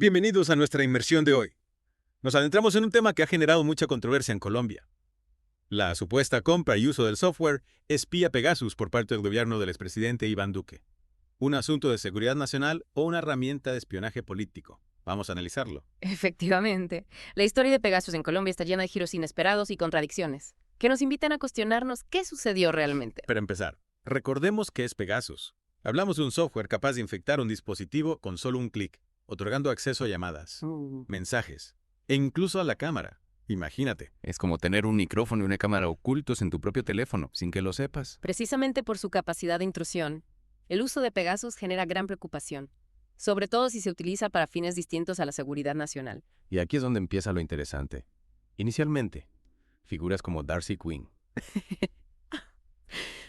Bienvenidos a nuestra inmersión de hoy. Nos adentramos en un tema que ha generado mucha controversia en Colombia: la supuesta compra y uso del software espía Pegasus por parte del gobierno del expresidente Iván Duque. ¿Un asunto de seguridad nacional o una herramienta de espionaje político? Vamos a analizarlo. Efectivamente, la historia de Pegasus en Colombia está llena de giros inesperados y contradicciones, que nos invitan a cuestionarnos qué sucedió realmente. Para empezar, recordemos qué es Pegasus. Hablamos de un software capaz de infectar un dispositivo con solo un clic, otorgando acceso a llamadas, mensajes e incluso a la cámara. Imagínate. Es como tener un micrófono y una cámara ocultos en tu propio teléfono, sin que lo sepas. Precisamente por su capacidad de intrusión, el uso de Pegasus genera gran preocupación, sobre todo si se utiliza para fines distintos a la seguridad nacional. Y aquí es donde empieza lo interesante. Inicialmente, figuras como Darcy Quinn,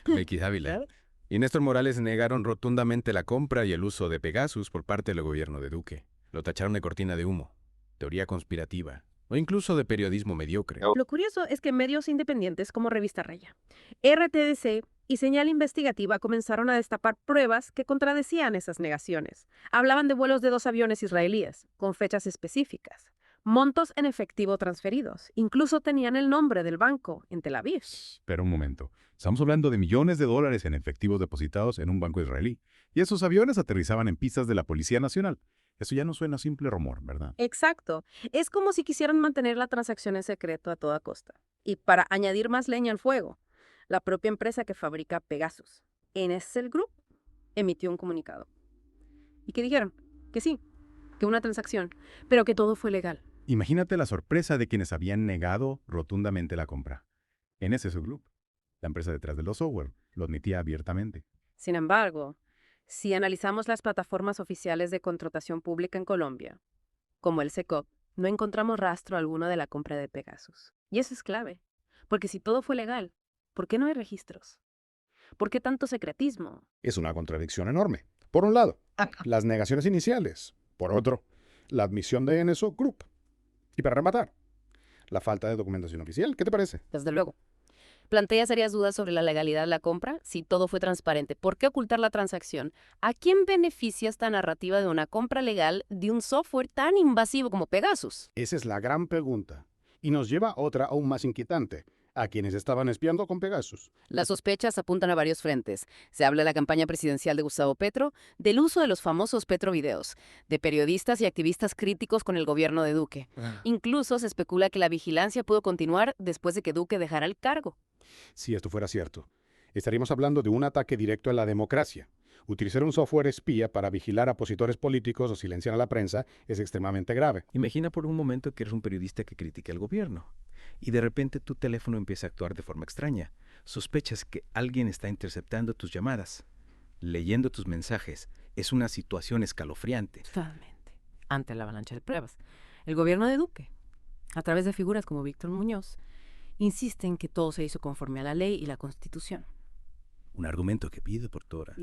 Becky Dávila y Néstor Morales negaron rotundamente la compra y el uso de Pegasus por parte del gobierno de Duque. Lo tacharon de cortina de humo, teoría conspirativa o incluso de periodismo mediocre. Lo curioso es que medios independientes como Revista Raya, RTDC y Señal Investigativa comenzaron a destapar pruebas que contradecían esas negaciones. Hablaban de vuelos de 2 aviones israelíes, con fechas específicas, montos en efectivo transferidos, incluso tenían el nombre del banco en Tel Aviv. Pero un momento, estamos hablando de millones de dólares en efectivos depositados en un banco israelí. Y esos aviones aterrizaban en pistas de la Policía Nacional. Eso ya no suena a simple rumor, ¿verdad? Exacto. Es como si quisieran mantener la transacción en secreto a toda costa. Y para añadir más leña al fuego, la propia empresa que fabrica Pegasus, NSL Group, emitió un comunicado. ¿Y qué dijeron? Que sí, que una transacción, pero que todo fue legal. Imagínate la sorpresa de quienes habían negado rotundamente la compra. NSS Group, la empresa detrás de los software, lo admitía abiertamente. Sin embargo, si analizamos las plataformas oficiales de contratación pública en Colombia, como el SECOP, no encontramos rastro alguno de la compra de Pegasus. Y eso es clave, porque si todo fue legal, ¿por qué no hay registros? ¿Por qué tanto secretismo? Es una contradicción enorme. Por un lado, las negaciones iniciales. Por otro, la admisión de NSO Group. Y para rematar, la falta de documentación oficial. ¿Qué te parece? Desde luego. Plantea serias dudas sobre la legalidad de la compra si todo fue transparente. ¿Por qué ocultar la transacción? ¿A quién beneficia esta narrativa de una compra legal de un software tan invasivo como Pegasus? Esa es la gran pregunta. Y nos lleva a otra aún más inquietante. ¿A quienes estaban espiando con Pegasus? Las sospechas apuntan a varios frentes. Se habla de la campaña presidencial de Gustavo Petro, del uso de los famosos Petrovideos, de periodistas y activistas críticos con el gobierno de Duque. Incluso se especula que la vigilancia pudo continuar después de que Duque dejara el cargo. Si esto fuera cierto, estaríamos hablando de un ataque directo a la democracia. Utilizar un software espía para vigilar a opositores políticos o silenciar a la prensa es extremadamente grave. Imagina por un momento que eres un periodista que critica al gobierno y de repente tu teléfono empieza a actuar de forma extraña. Sospechas que alguien está interceptando tus llamadas, leyendo tus mensajes. Es una situación escalofriante. Totalmente. Ante la avalancha de pruebas, el gobierno de Duque, a través de figuras como Víctor Muñoz, insiste en que todo se hizo conforme a la ley y la Constitución. Un argumento que pide por Tora.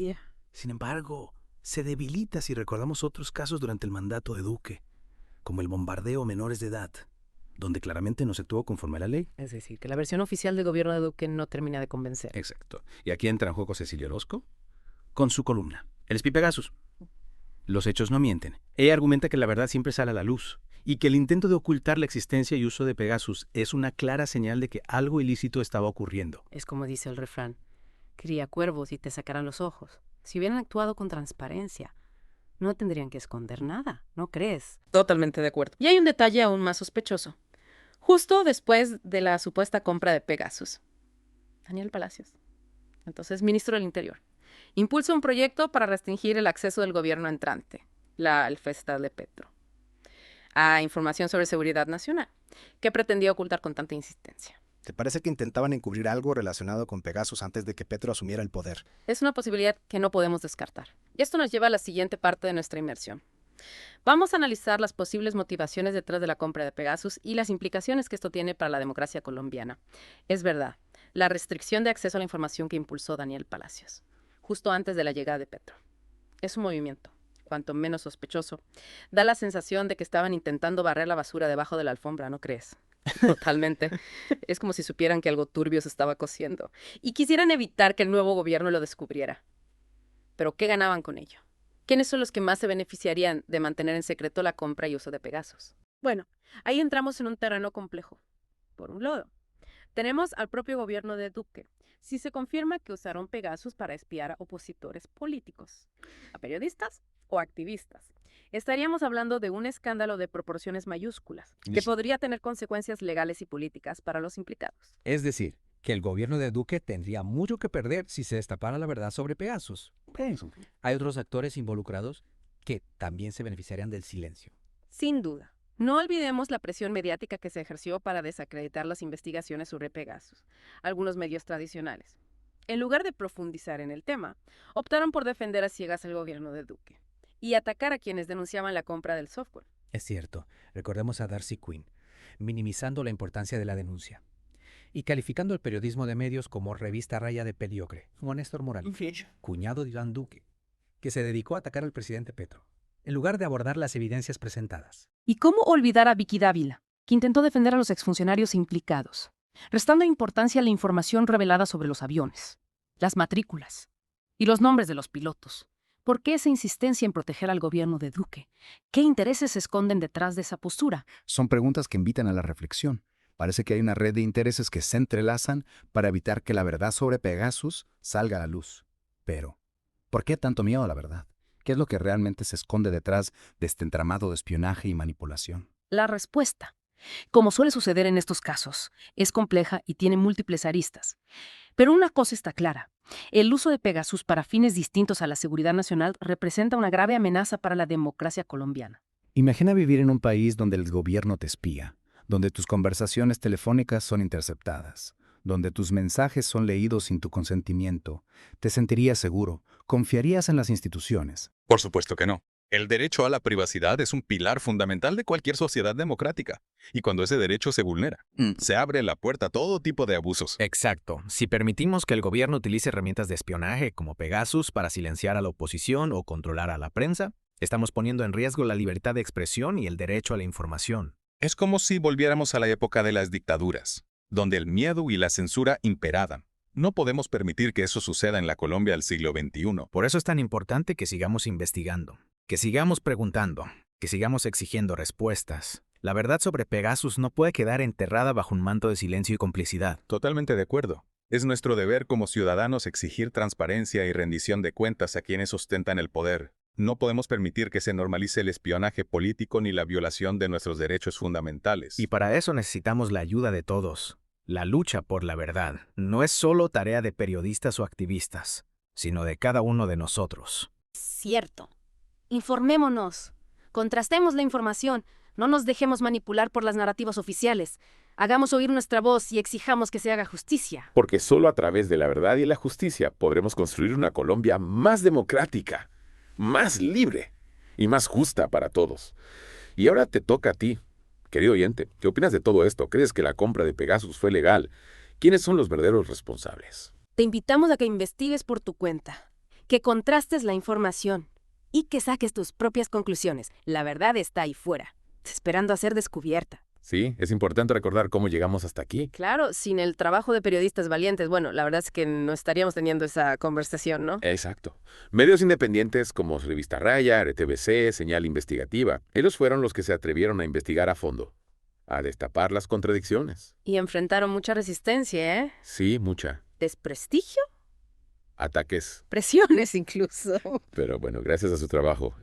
Sin embargo, se debilita si recordamos otros casos durante el mandato de Duque, como el bombardeo a menores de edad, donde claramente no se actuó conforme a la ley. Es decir, que la versión oficial del gobierno de Duque no termina de convencer. Exacto. Y aquí entra en juego Cecilia Orozco con su columna, El espía Pegasus. Los hechos no mienten. Ella argumenta que la verdad siempre sale a la luz y que el intento de ocultar la existencia y uso de Pegasus es una clara señal de que algo ilícito estaba ocurriendo. Es como dice el refrán: cría cuervos y te sacarán los ojos. Si hubieran actuado con transparencia, no tendrían que esconder nada, ¿no crees? Totalmente de acuerdo. Y hay un detalle aún más sospechoso. Justo después de la supuesta compra de Pegasus, Daniel Palacios, entonces ministro del Interior, impulsa un proyecto para restringir el acceso del gobierno entrante, la Alfesta de Petro, a información sobre seguridad nacional, que pretendía ocultar con tanta insistencia. ¿Te parece que intentaban encubrir algo relacionado con Pegasus antes de que Petro asumiera el poder? Es una posibilidad que no podemos descartar. Y esto nos lleva a la siguiente parte de nuestra inmersión. Vamos a analizar las posibles motivaciones detrás de la compra de Pegasus y las implicaciones que esto tiene para la democracia colombiana. Es verdad, la restricción de acceso a la información que impulsó Daniel Palacios, justo antes de la llegada de Petro. Es un movimiento, cuanto menos sospechoso. Da la sensación de que estaban intentando barrer la basura debajo de la alfombra, ¿no crees? Totalmente. Es como si supieran que algo turbio se estaba cociendo y quisieran evitar que el nuevo gobierno lo descubriera. ¿Pero qué ganaban con ello? ¿Quiénes son los que más se beneficiarían de mantener en secreto la compra y uso de Pegasus? Bueno, ahí entramos en un terreno complejo. Por un lado, tenemos al propio gobierno de Duque. Si se confirma que usaron Pegasus para espiar a opositores políticos, a periodistas o activistas, estaríamos hablando de un escándalo de proporciones mayúsculas, que podría tener consecuencias legales y políticas para los implicados. Es decir, que el gobierno de Duque tendría mucho que perder si se destapara la verdad sobre Pegasus. Hay otros actores involucrados que también se beneficiarían del silencio. Sin duda. No olvidemos la presión mediática que se ejerció para desacreditar las investigaciones sobre Pegasus, algunos medios tradicionales. En lugar de profundizar en el tema, optaron por defender a ciegas al gobierno de Duque y atacar a quienes denunciaban la compra del software. Es cierto, recordemos a Darcy Quinn, minimizando la importancia de la denuncia y calificando el periodismo de medios como revista raya de mediocre, como Néstor Morales, cuñado de Iván Duque, que se dedicó a atacar al presidente Petro, en lugar de abordar las evidencias presentadas. ¿Y cómo olvidar a Vicky Dávila, que intentó defender a los exfuncionarios implicados, restando importancia a la información revelada sobre los aviones, las matrículas y los nombres de los pilotos? ¿Por qué esa insistencia en proteger al gobierno de Duque? ¿Qué intereses se esconden detrás de esa postura? Son preguntas que invitan a la reflexión. Parece que hay una red de intereses que se entrelazan para evitar que la verdad sobre Pegasus salga a la luz. Pero, ¿por qué tanto miedo a la verdad? ¿Qué es lo que realmente se esconde detrás de este entramado de espionaje y manipulación? La respuesta, como suele suceder en estos casos, es compleja y tiene múltiples aristas. Pero una cosa está clara. El uso de Pegasus para fines distintos a la seguridad nacional representa una grave amenaza para la democracia colombiana. Imagina vivir en un país donde el gobierno te espía, donde tus conversaciones telefónicas son interceptadas, donde tus mensajes son leídos sin tu consentimiento. ¿Te sentirías seguro? ¿Confiarías en las instituciones? Por supuesto que no. El derecho a la privacidad es un pilar fundamental de cualquier sociedad democrática. Y cuando ese derecho se vulnera, se abre la puerta a todo tipo de abusos. Exacto. Si permitimos que el gobierno utilice herramientas de espionaje como Pegasus para silenciar a la oposición o controlar a la prensa, estamos poniendo en riesgo la libertad de expresión y el derecho a la información. Es como si volviéramos a la época de las dictaduras, donde el miedo y la censura imperaban. No podemos permitir que eso suceda en la Colombia del siglo XXI. Por eso es tan importante que sigamos investigando, que sigamos preguntando, que sigamos exigiendo respuestas. La verdad sobre Pegasus no puede quedar enterrada bajo un manto de silencio y complicidad. Totalmente de acuerdo. Es nuestro deber como ciudadanos exigir transparencia y rendición de cuentas a quienes ostentan el poder. No podemos permitir que se normalice el espionaje político ni la violación de nuestros derechos fundamentales. Y para eso necesitamos la ayuda de todos. La lucha por la verdad no es solo tarea de periodistas o activistas, sino de cada uno de nosotros. Cierto. Informémonos. Contrastemos la información. No nos dejemos manipular por las narrativas oficiales. Hagamos oír nuestra voz y exijamos que se haga justicia. Porque solo a través de la verdad y la justicia podremos construir una Colombia más democrática, más libre y más justa para todos. Y ahora te toca a ti, querido oyente. ¿Qué opinas de todo esto? ¿Crees que la compra de Pegasus fue legal? ¿Quiénes son los verdaderos responsables? Te invitamos a que investigues por tu cuenta, que contrastes la información y que saques tus propias conclusiones. La verdad está ahí fuera, esperando a ser descubierta. Sí, es importante recordar cómo llegamos hasta aquí. Claro, sin el trabajo de periodistas valientes, bueno, la verdad es que no estaríamos teniendo esa conversación, ¿no? Exacto. Medios independientes como Revista Raya, RTBC, Señal Investigativa, ellos fueron los que se atrevieron a investigar a fondo, a destapar las contradicciones. Y enfrentaron mucha resistencia, ¿eh? Sí, mucha. ¿Desprestigio? Ataques. Presiones incluso. Pero bueno, gracias a su trabajo.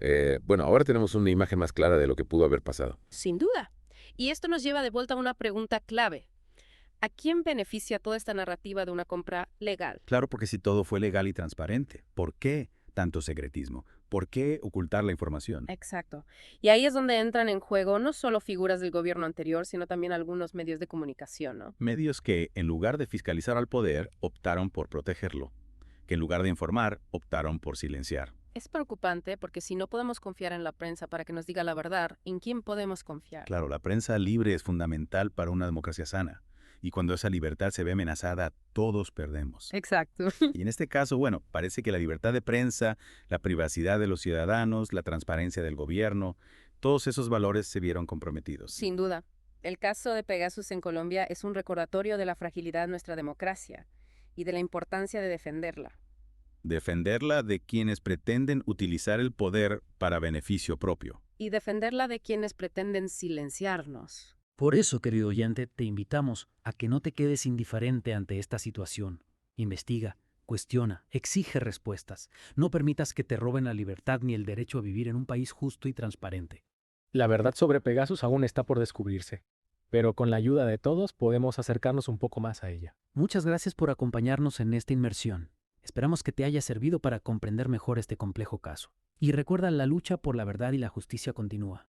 Bueno, ahora tenemos una imagen más clara de lo que pudo haber pasado. Sin duda. Y esto nos lleva de vuelta a una pregunta clave. ¿A quién beneficia toda esta narrativa de una compra legal? Claro, porque si todo fue legal y transparente, ¿por qué tanto secretismo? ¿Por qué ocultar la información? Exacto. Y ahí es donde entran en juego no solo figuras del gobierno anterior, sino también algunos medios de comunicación, ¿no? Medios que, en lugar de fiscalizar al poder, optaron por protegerlo, que en lugar de informar, optaron por silenciar. Es preocupante porque si no podemos confiar en la prensa para que nos diga la verdad, ¿en quién podemos confiar? Claro, la prensa libre es fundamental para una democracia sana. Y cuando esa libertad se ve amenazada, todos perdemos. Exacto. Y en este caso, bueno, parece que la libertad de prensa, la privacidad de los ciudadanos, la transparencia del gobierno, todos esos valores se vieron comprometidos. Sin duda. El caso de Pegasus en Colombia es un recordatorio de la fragilidad de nuestra democracia y de la importancia de defenderla. defenderla de quienes pretenden utilizar el poder para beneficio propio. Y defenderla de quienes pretenden silenciarnos. Por eso, querido oyente, te invitamos a que no te quedes indiferente ante esta situación. Investiga, cuestiona, exige respuestas. No permitas que te roben la libertad ni el derecho a vivir en un país justo y transparente. La verdad sobre Pegasus aún está por descubrirse, pero con la ayuda de todos podemos acercarnos un poco más a ella. Muchas gracias por acompañarnos en esta inmersión. Esperamos que te haya servido para comprender mejor este complejo caso. Y recuerda, la lucha por la verdad y la justicia continúa.